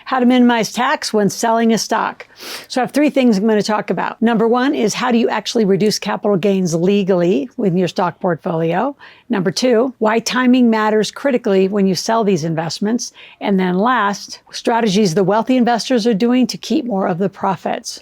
how to minimize tax when selling a stock. So I have three things I'm going to talk about. Number one is how do you actually reduce capital gains legally with your stock portfolio? Number two, why timing matters critically when you sell these investments. And then last, strategies the wealthy investors are doing to keep more of the profits.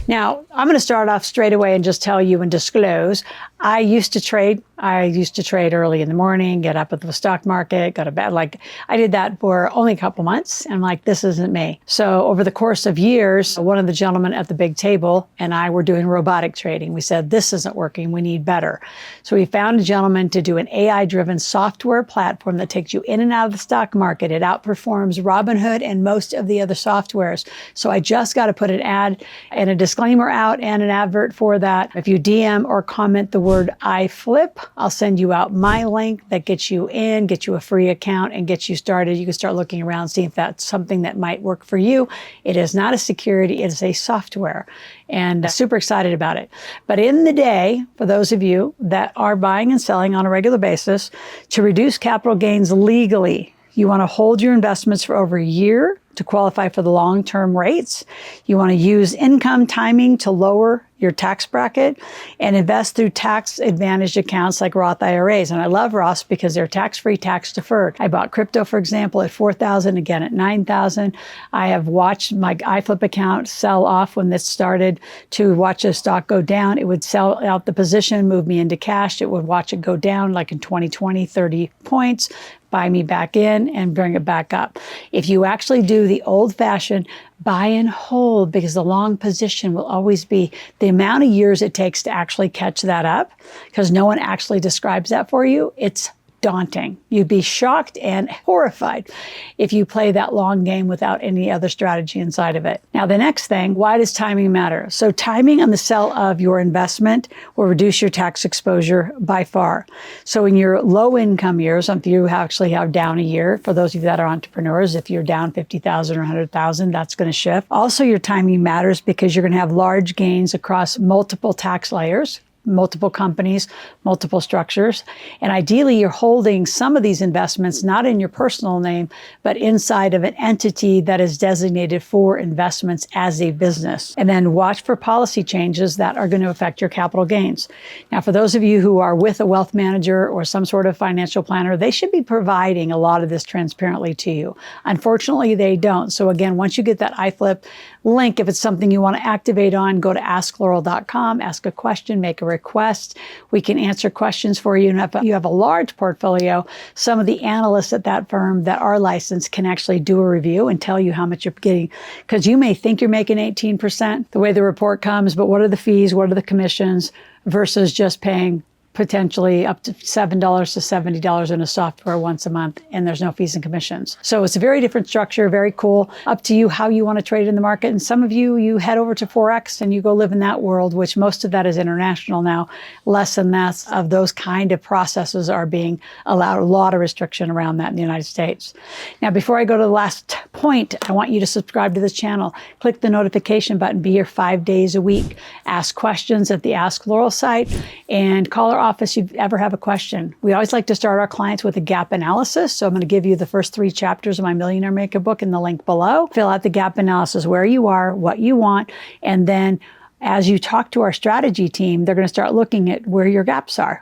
Now, I'm going to start off straight away and just tell you and disclose, I used to trade early in the morning, get up at the stock market, go to bed. Like I did that for only a couple months. And I'm like, this isn't me. So over the course of years, one of the gentlemen at the big table and I were doing robotic trading. We said, this isn't working. We need better. So we found a gentleman to do an AI-driven software platform that takes you in and out of the stock market. It outperforms Robinhood and most of the other softwares. So I just got to put an ad and a disclaimer out and an advert for that. If you DM or comment the word iFlip, I'll send you out my link that gets you in, get you a free account and gets you started. You can start looking around, see if that's something that might work for you. It is not a security, it is a software and super excited about it. But in the day, for those of you that are buying and selling on a regular basis, to reduce capital gains legally, you want to hold your investments for over a year to qualify for the long-term rates. You want to use income timing to lower your tax bracket and invest through tax-advantaged accounts like Roth IRAs. And I love Roths because they're tax-free, tax-deferred. I bought crypto, for example, at $4,000, again at $9,000. I have watched my iFlip account sell off when this started to watch a stock go down. It would sell out the position, move me into cash. It would watch it go down like in 2020, 30 points, buy me back in and bring it back up. If you actually do the old-fashioned buy and hold, because the long position will always be the amount of years it takes to actually catch that up, because no one actually describes that for you, it's daunting. You'd be shocked and horrified if you play that long game without any other strategy inside of it. Now, the next thing, why does timing matter? So timing on the sell of your investment will reduce your tax exposure by far. So in your low income years, if you actually have down a year, for those of you that are entrepreneurs, if you're down 50,000 or 100,000, that's going to shift. Also, your timing matters because you're going to have large gains across multiple tax layers, multiple companies, multiple structures. And ideally, you're holding some of these investments not in your personal name, but inside of an entity that is designated for investments as a business. And then watch for policy changes that are going to affect your capital gains. Now, for those of you who are with a wealth manager or some sort of financial planner, they should be providing a lot of this transparently to you. Unfortunately, they don't. So again, once you get that iFlip link, if it's something you want to activate on, go to askloral.com, ask a question, make a request. We can answer questions for you. And if you have a large portfolio, some of the analysts at that firm that are licensed can actually do a review and tell you how much you're getting. Because you may think you're making 18% the way the report comes, but what are the fees? What are the commissions versus just paying potentially up to $7 to $70 in a software once a month, and there's no fees and commissions. So it's a very different structure, very cool. Up to you how you want to trade in the market. And some of you head over to Forex and you go live in that world, which most of that is international now. Less and less of those kind of processes are being allowed. A lot of restriction around that in the United States. Now, before I go to the last point, I want you to subscribe to this channel. Click the notification button. Be here 5 days a week. Ask questions at the Ask Loral site and call our office if you ever have a question. We always like to start our clients with a gap analysis. So I'm going to give you the first 3 chapters of my Millionaire Maker book in the link below. Fill out the gap analysis, where you are, what you want, and then as you talk to our strategy team, they're going to start looking at where your gaps are,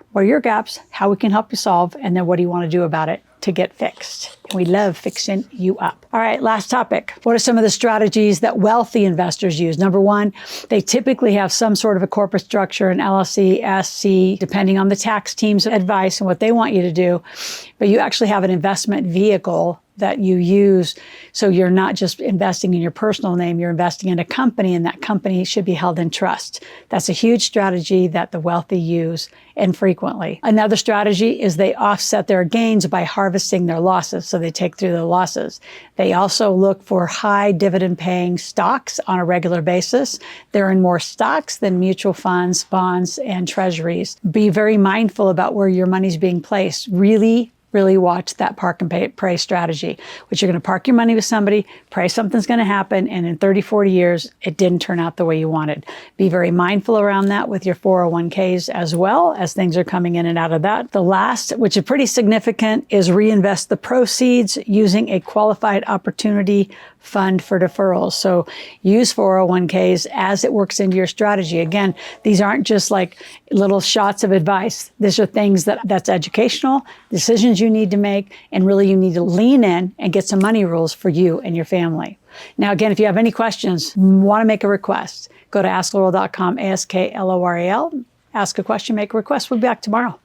how we can help you solve, and then what do you want to do about it to get fixed. We love fixing you up. All right, last topic. What are some of the strategies that wealthy investors use? Number one, they typically have some sort of a corporate structure, an LLC, SC, depending on the tax team's advice and what they want you to do. But you actually have an investment vehicle that you use. So you're not just investing in your personal name, you're investing in a company, and that company should be held in trust. That's a huge strategy that the wealthy use infrequently. Another strategy is they offset their gains by harvesting their losses. So they take through the losses. They also look for high dividend paying stocks on a regular basis. They're in more stocks than mutual funds, bonds, and treasuries. Be very mindful about where your money's being placed. Really really watch that park and pray strategy, which you're going to park your money with somebody, pray something's going to happen, and in 30, 40 years, it didn't turn out the way you wanted. Be very mindful around that with your 401ks as well, as things are coming in and out of that. The last, which is pretty significant, is reinvest the proceeds using a qualified opportunity fund for deferrals. So use 401ks as it works into your strategy. Again, these aren't just like little shots of advice. These are things that's educational, decisions you need to make, and really you need to lean in and get some money rules for you and your family. Now, again, if you have any questions, want to make a request, go to askloral.com, ASKLORAL, ask a question, make a request. We'll be back tomorrow.